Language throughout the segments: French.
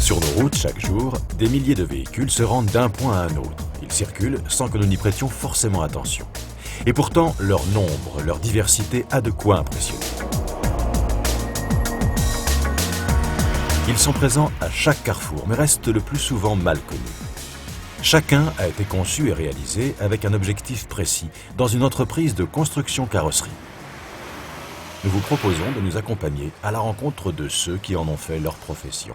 Sur nos routes, chaque jour, des milliers de véhicules se rendent d'un point à un autre. Ils circulent sans que nous n'y prêtions forcément attention. Et pourtant, leur nombre, leur diversité a de quoi impressionner. Ils sont présents à chaque carrefour, mais restent le plus souvent mal connus. Chacun a été conçu et réalisé avec un objectif précis, dans une entreprise de construction carrosserie. Nous vous proposons de nous accompagner à la rencontre de ceux qui en ont fait leur profession.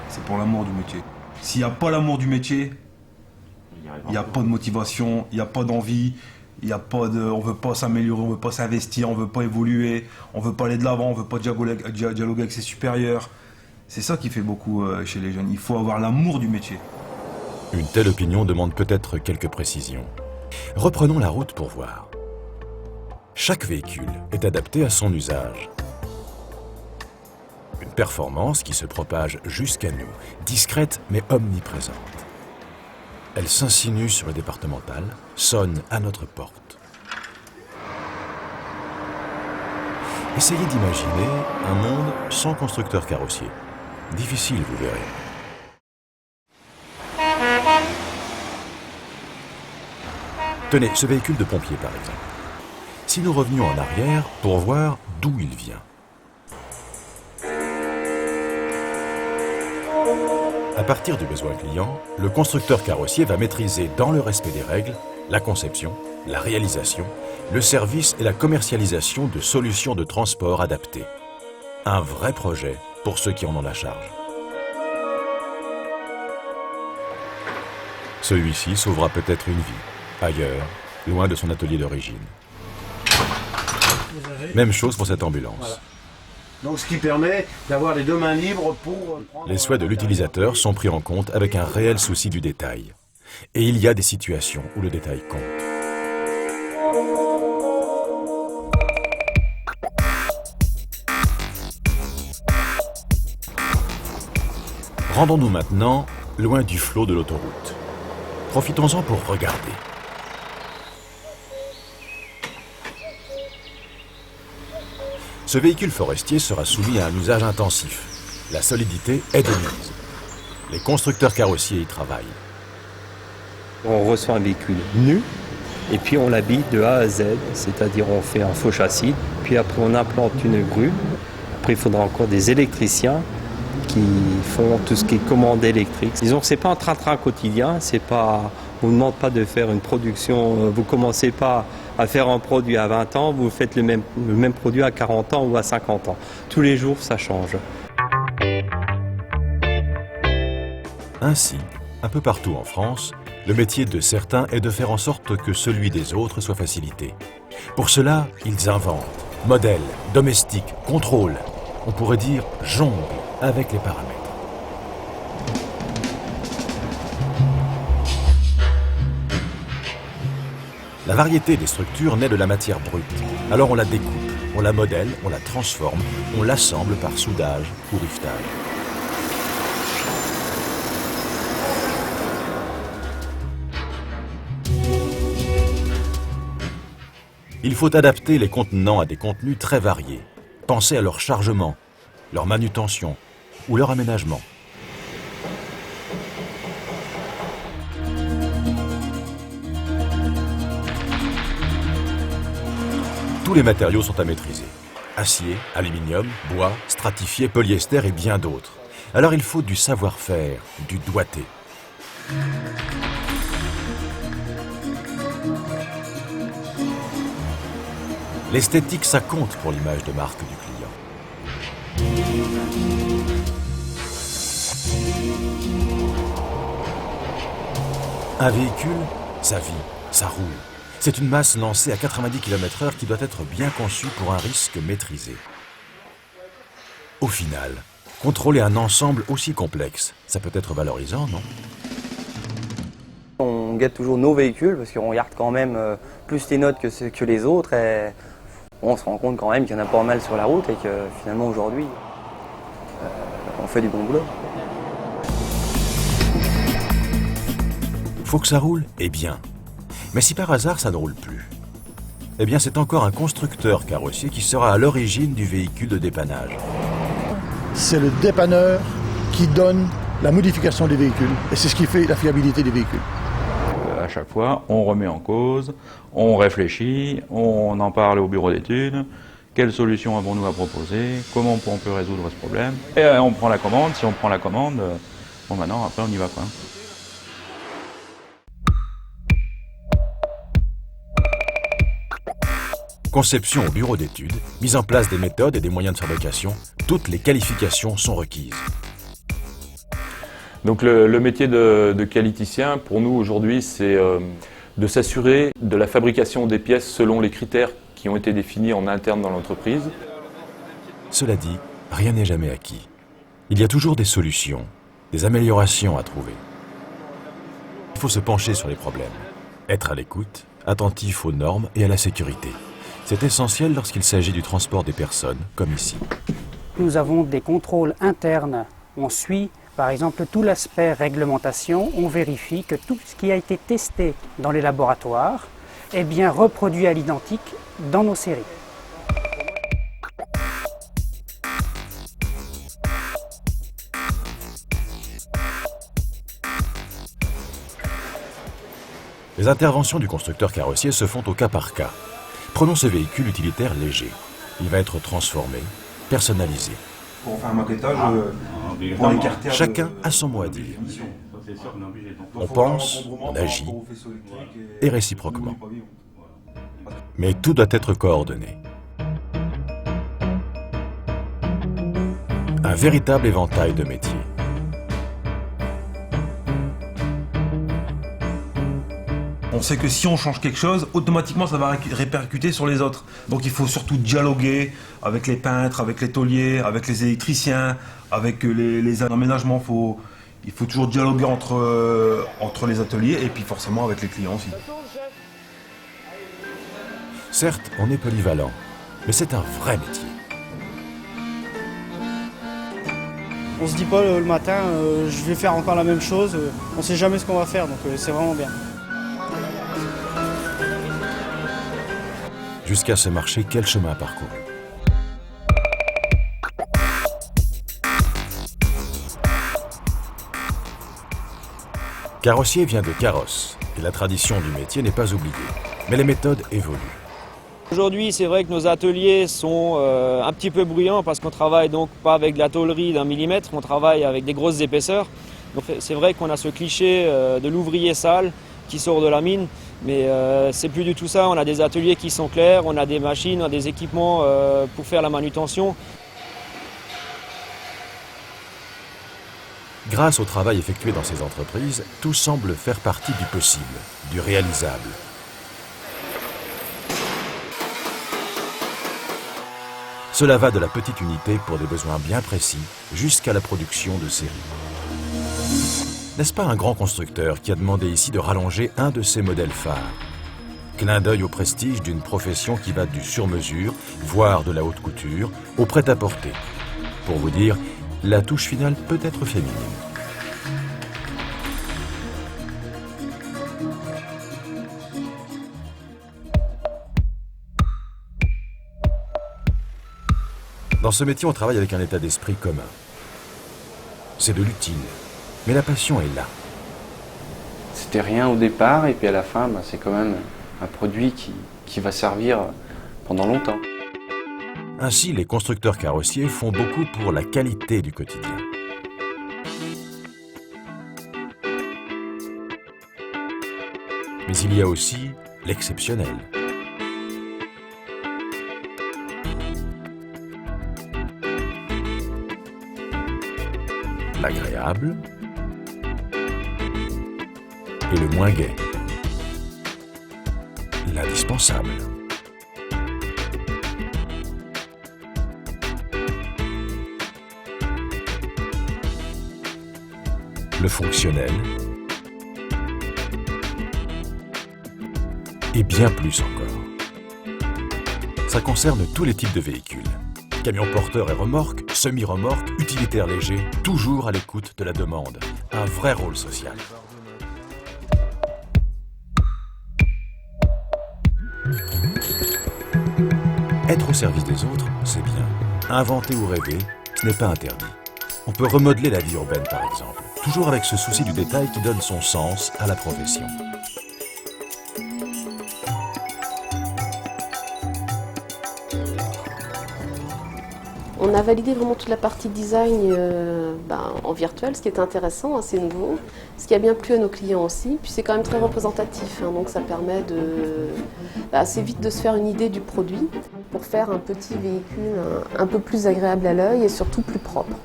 C'est pour l'amour du métier. S'il n'y a pas l'amour du métier, il n'y a pas de motivation, il n'y a pas d'envie, on ne veut pas s'améliorer, on ne veut pas s'investir, on ne veut pas évoluer, on ne veut pas aller de l'avant, on ne veut pas dialoguer avec ses supérieurs. C'est ça qui fait beaucoup chez les jeunes. Il faut avoir l'amour du métier. Une telle opinion demande peut-être quelques précisions. Reprenons la route pour voir. Chaque véhicule est adapté à son usage. Une performance qui se propage jusqu'à nous, discrète mais omniprésente. Elle s'insinue sur le départemental, sonne à notre porte. Essayez d'imaginer un monde sans constructeur carrossier. Difficile, vous verrez. Tenez, ce véhicule de pompier par exemple. Si nous revenions en arrière pour voir d'où il vient. À partir du besoin client, le constructeur carrossier va maîtriser dans le respect des règles la conception, la réalisation, le service et la commercialisation de solutions de transport adaptées. Un vrai projet pour ceux qui en ont la charge. Celui-ci sauvera peut-être une vie, ailleurs, loin de son atelier d'origine. Même chose pour cette ambulance. Voilà. Donc ce qui permet d'avoir les deux mains libres pour... Les souhaits de l'utilisateur sont pris en compte avec un réel souci du détail. Et il y a des situations où le détail compte. Rendons-nous maintenant loin du flot de l'autoroute. Profitons-en pour regarder. Ce véhicule forestier sera soumis à un usage intensif. La solidité est de mise. Les constructeurs carrossiers y travaillent. On reçoit un véhicule nu et puis on l'habille de A à Z, c'est-à-dire on fait un faux châssis, puis après on implante une grue. Après il faudra encore des électriciens qui font tout ce qui est commande électrique. Disons que c'est pas un train-train quotidien, c'est pas, on ne demande pas de faire une production, vous commencez pas à faire un produit à 20 ans, vous faites le même produit à 40 ans ou à 50 ans. Tous les jours, ça change. Ainsi, un peu partout en France, le métier de certains est de faire en sorte que celui des autres soit facilité. Pour cela, ils inventent, modèlent, domestiquent, contrôlent. On pourrait dire jonglent avec les paramètres. La variété des structures naît de la matière brute. Alors on la découpe, on la modèle, on la transforme, on l'assemble par soudage ou rivetage. Il faut adapter les contenants à des contenus très variés. Pensez à leur chargement, leur manutention ou leur aménagement. Tous les matériaux sont à maîtriser. Acier, aluminium, bois, stratifié, polyester et bien d'autres. Alors il faut du savoir-faire, du doigté. L'esthétique, ça compte pour l'image de marque du client. Un véhicule, ça vit, ça roule. C'est une masse lancée à 90 km/h qui doit être bien conçue pour un risque maîtrisé. Au final, contrôler un ensemble aussi complexe, ça peut être valorisant, non ? On guette toujours nos véhicules parce qu'on regarde quand même plus les notes que les autres et on se rend compte quand même qu'il y en a pas mal sur la route et que finalement aujourd'hui, on fait du bon boulot. Faut que ça roule ? Eh bien. Mais si par hasard ça ne roule plus, eh bien c'est encore un constructeur carrossier qui sera à l'origine du véhicule de dépannage. C'est le dépanneur qui donne la modification des véhicules. Et c'est ce qui fait la fiabilité des véhicules. À chaque fois, on remet en cause, on réfléchit, on en parle au bureau d'études. Quelles solutions avons-nous à proposer? Comment on peut résoudre ce problème? Et on prend la commande. Si on prend la commande, bon maintenant, après on y va quoi. Conception au bureau d'études, mise en place des méthodes et des moyens de fabrication, toutes les qualifications sont requises. Donc le métier de qualiticien, pour nous aujourd'hui, c'est de s'assurer de la fabrication des pièces selon les critères qui ont été définis en interne dans l'entreprise. Cela dit, rien n'est jamais acquis. Il y a toujours des solutions, des améliorations à trouver. Il faut se pencher sur les problèmes, être à l'écoute, attentif aux normes et à la sécurité. C'est essentiel lorsqu'il s'agit du transport des personnes, comme ici. Nous avons des contrôles internes. On suit, par exemple, tout l'aspect réglementation. On vérifie que tout ce qui a été testé dans les laboratoires est bien reproduit à l'identique dans nos séries. Les interventions du constructeur carrossier se font au cas par cas. Prenons ce véhicule utilitaire léger. Il va être transformé, personnalisé. Pour faire un maquettage, pour écarter... Chacun a son mot à dire. On pense, on agit, et réciproquement. Mais tout doit être coordonné. Un véritable éventail de métiers. On sait que si on change quelque chose, automatiquement ça va répercuter sur les autres. Donc il faut surtout dialoguer avec les peintres, avec les tôliers, avec les électriciens, avec les aménagements. Il faut toujours dialoguer entre les ateliers et puis forcément avec les clients aussi. Certes, on est polyvalent, mais c'est un vrai métier. On se dit pas le matin, je vais faire encore la même chose. On sait jamais ce qu'on va faire, donc c'est vraiment bien. Jusqu'à ce marché, quel chemin parcouru? Carrossier vient de carrosse, et la tradition du métier n'est pas oubliée. Mais les méthodes évoluent. Aujourd'hui, c'est vrai que nos ateliers sont un petit peu bruyants parce qu'on travaille donc pas avec de la tôlerie d'1 millimètre, on travaille avec des grosses épaisseurs. Donc c'est vrai qu'on a ce cliché de l'ouvrier sale qui sort de la mine, mais c'est plus du tout ça. On a des ateliers qui sont clairs, on a des machines, on a des équipements pour faire la manutention. Grâce au travail effectué dans ces entreprises, tout semble faire partie du possible, du réalisable. Cela va de la petite unité pour des besoins bien précis jusqu'à la production de série. N'est-ce pas un grand constructeur qui a demandé ici de rallonger un de ses modèles phares? Clin d'œil au prestige d'une profession qui va du sur-mesure, voire de la haute couture, au prêt-à-porter. Pour vous dire, la touche finale peut être féminine. Dans ce métier, on travaille avec un état d'esprit commun. C'est de l'utile, mais la passion est là. C'était rien au départ, et puis à la fin, c'est quand même un produit qui va servir pendant longtemps. Ainsi, les constructeurs carrossiers font beaucoup pour la qualité du quotidien. Mais il y a aussi l'exceptionnel. L'agréable et le moins gai. L'indispensable. Le fonctionnel et bien plus encore. Ça concerne tous les types de véhicules. Camions porteurs et remorques, semi-remorques, utilitaires légers, toujours à l'écoute de la demande. Un vrai rôle social. Être au service des autres, c'est bien. Inventer ou rêver, ce n'est pas interdit. On peut remodeler la vie urbaine par exemple, toujours avec ce souci du détail qui donne son sens à la profession. On a validé vraiment toute la partie design en virtuel, ce qui est intéressant, assez nouveau, ce qui a bien plu à nos clients aussi. Puis c'est quand même très représentatif, donc ça permet assez vite de se faire une idée du produit pour faire un petit véhicule un peu plus agréable à l'œil et surtout plus propre.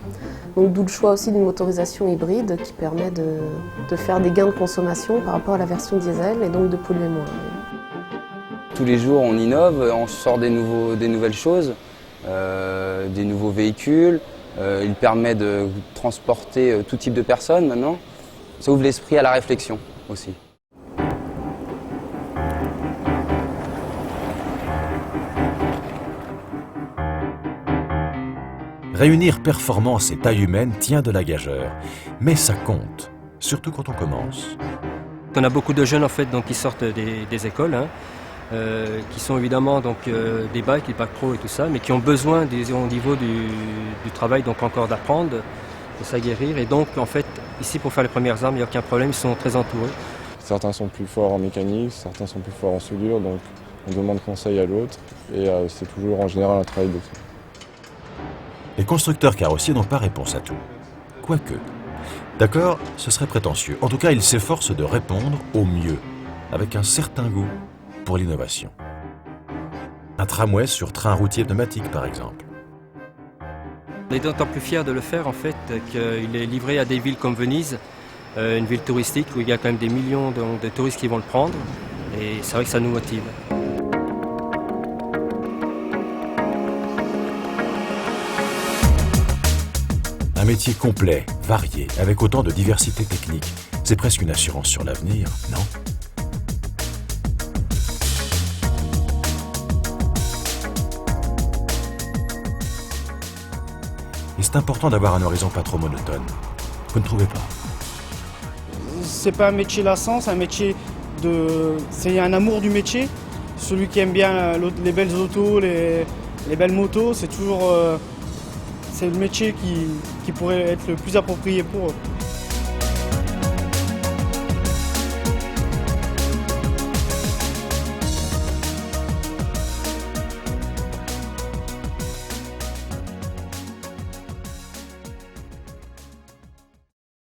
Donc d'où le choix aussi d'une motorisation hybride qui permet de faire des gains de consommation par rapport à la version diesel et donc de polluer moins. Tous les jours on innove, on sort des nouvelles choses. Des nouveaux véhicules, il permet de transporter tout type de personnes maintenant. Ça ouvre l'esprit à la réflexion aussi. Réunir performance et taille humaine tient de la gageure, mais ça compte, surtout quand on commence. On a beaucoup de jeunes en fait donc, qui sortent des écoles. Qui sont évidemment des bacs, des bacs pro et tout ça, mais qui ont besoin au niveau du travail donc encore d'apprendre, de s'aguerrir. Et donc en fait, ici pour faire les premières armes, il n'y a aucun problème, ils sont très entourés. Certains sont plus forts en mécanique, certains sont plus forts en soudure, donc on demande conseil à l'autre et c'est toujours en général un travail d'équipe. Les constructeurs carrossiers n'ont pas réponse à tout. Quoique. D'accord, ce serait prétentieux. En tout cas, ils s'efforcent de répondre au mieux, avec un certain goût pour l'innovation. Un tramway sur train routier pneumatique, par exemple. On est d'autant plus fiers de le faire, en fait, qu'il est livré à des villes comme Venise, une ville touristique où il y a quand même des millions de touristes qui vont le prendre. Et c'est vrai que ça nous motive. Un métier complet, varié, avec autant de diversité technique. C'est presque une assurance sur l'avenir, non ? Et c'est important d'avoir un horizon pas trop monotone. Vous ne trouvez pas? C'est pas un métier lassant, c'est un métier c'est un amour du métier. Celui qui aime bien les belles autos, les belles motos, c'est toujours c'est le métier qui pourrait être le plus approprié pour eux.